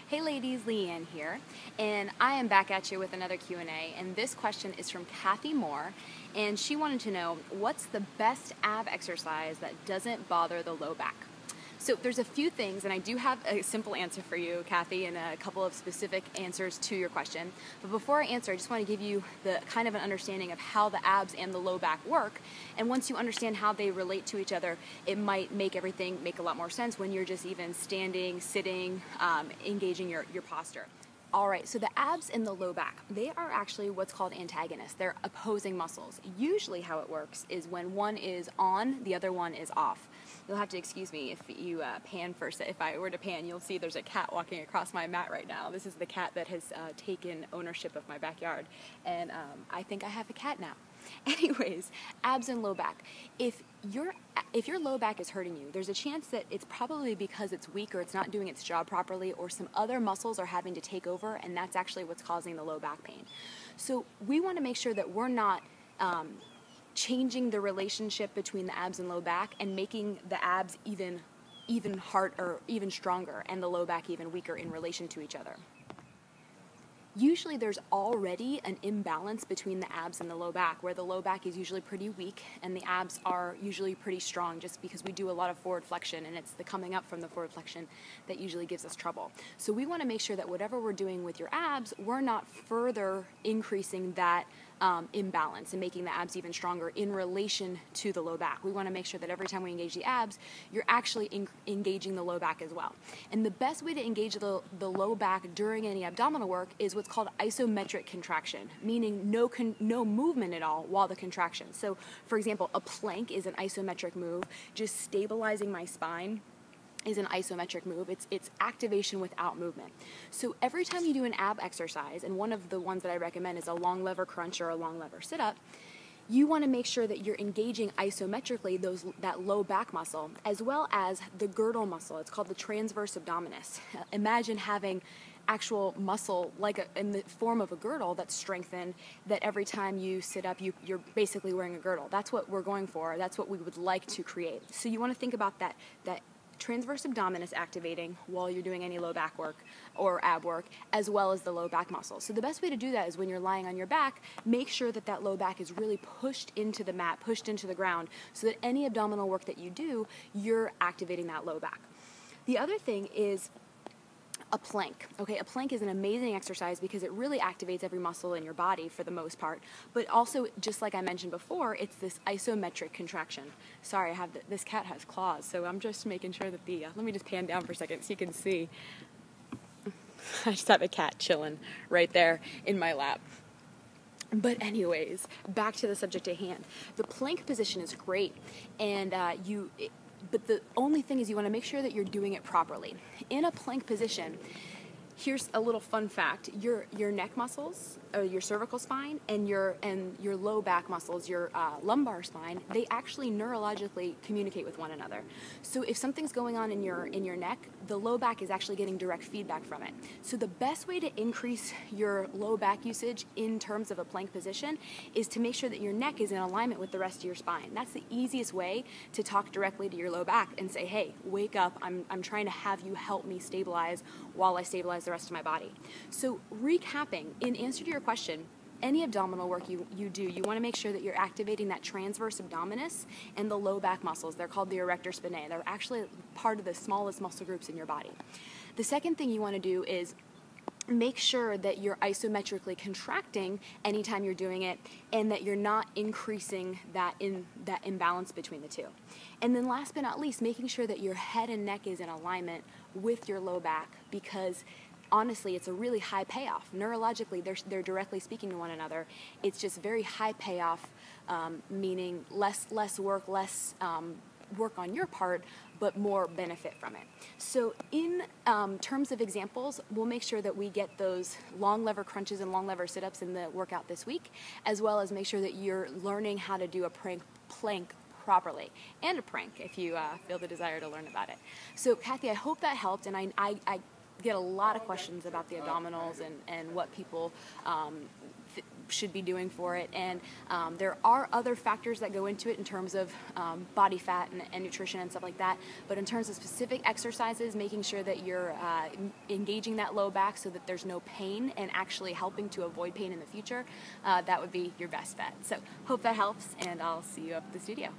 Hey ladies, Leanne here, and I am back at you with another Q&A, and this question is from Kathy Moore, and she wanted to know, what's the best ab exercise that doesn't bother the low back? So there's a few things, and I do have a simple answer for you, Kathy, and a couple of specific answers to your question. But before I answer, I just want to give you the kind of an understanding of how the abs and the low back work. And once you understand how they relate to each other, it might make everything make a lot more sense when you're just even standing, sitting, engaging your posture. All right, so the abs and the low back, they are actually what's called antagonists. They're opposing muscles. Usually how it works is when one is on, the other one is off. You'll have to excuse me if you pan first. If I were to pan, you'll see there's a cat walking across my mat right now. This is the cat that has taken ownership of my backyard, and I think I have a cat now. Anyways, abs and low back. If your low back is hurting you, there's a chance that it's probably because it's weak or it's not doing its job properly, or some other muscles are having to take over, and that's actually what's causing the low back pain. So we want to make sure that we're not changing the relationship between the abs and low back and making the abs even hard or even stronger and the low back even weaker in relation to each other. Usually there's already an imbalance between the abs and the low back, where the low back is usually pretty weak and the abs are usually pretty strong, just because we do a lot of forward flexion, and it's the coming up from the forward flexion that usually gives us trouble. So we want to make sure that whatever we're doing with your abs, we're not further increasing that imbalance and making the abs even stronger in relation to the low back. We want to make sure that every time we engage the abs, you're actually engaging the low back as well. And the best way to engage the low back during any abdominal work is what's called isometric contraction, meaning no movement at all while the contraction. So, for example, a plank is an isometric move. Just stabilizing my spine is an isometric move. It's activation without movement. So every time you do an ab exercise, and one of the ones that I recommend is a long lever crunch or a long lever sit-up, you want to make sure that you're engaging isometrically that low back muscle, as well as the girdle muscle. It's called the transverse abdominis. Imagine having actual muscle in the form of a girdle that's strengthened, that every time you sit up, you're basically wearing a girdle. That's what we're going for. That's what we would like to create. So you want to think about that transverse abdominis activating while you're doing any low back work or ab work, as well as the low back muscle. So the best way to do that is when you're lying on your back, make sure that low back is really pushed into the mat, pushed into the ground, so that any abdominal work that you do, you're activating that low back. The other thing is a plank. Okay, a plank is an amazing exercise because it really activates every muscle in your body for the most part, but also, just like I mentioned before, it's this isometric contraction. Sorry, this cat has claws, so I'm just making sure that let me just pan down for a second so you can see. I just have a cat chilling right there in my lap. But anyways, back to the subject at hand. The plank position is great, and but the only thing is you want to make sure that you're doing it properly. In a plank position, here's a little fun fact. Your neck muscles, or your cervical spine, and your low back muscles, your lumbar spine, they actually neurologically communicate with one another. So if something's going on in your neck, the low back is actually getting direct feedback from it. So the best way to increase your low back usage in terms of a plank position is to make sure that your neck is in alignment with the rest of your spine. That's the easiest way to talk directly to your low back and say, hey, wake up, I'm trying to have you help me stabilize while I stabilize the rest of my body. So recapping, in answer to your question, any abdominal work you do, you want to make sure that you're activating that transverse abdominis and the low back muscles. They're called the erector spinae. They're actually part of the smallest muscle groups in your body. The second thing you want to do is make sure that you're isometrically contracting anytime you're doing it, and that you're not increasing that imbalance between the two. And then last but not least, making sure that your head and neck is in alignment with your low back, because honestly, it's a really high payoff. Neurologically, they're directly speaking to one another. It's just very high payoff, meaning less work, less work on your part, but more benefit from it. So in terms of examples, we'll make sure that we get those long lever crunches and long lever sit-ups in the workout this week, as well as make sure that you're learning how to do a plank properly, and a prank if you feel the desire to learn about it. So Kathy, I hope that helped, and I get a lot of questions about the abdominals and what people should be doing for it. And there are other factors that go into it in terms of body fat and nutrition and stuff like that. But in terms of specific exercises, making sure that you're engaging that low back so that there's no pain and actually helping to avoid pain in the future, that would be your best bet. So hope that helps, and I'll see you up at the studio.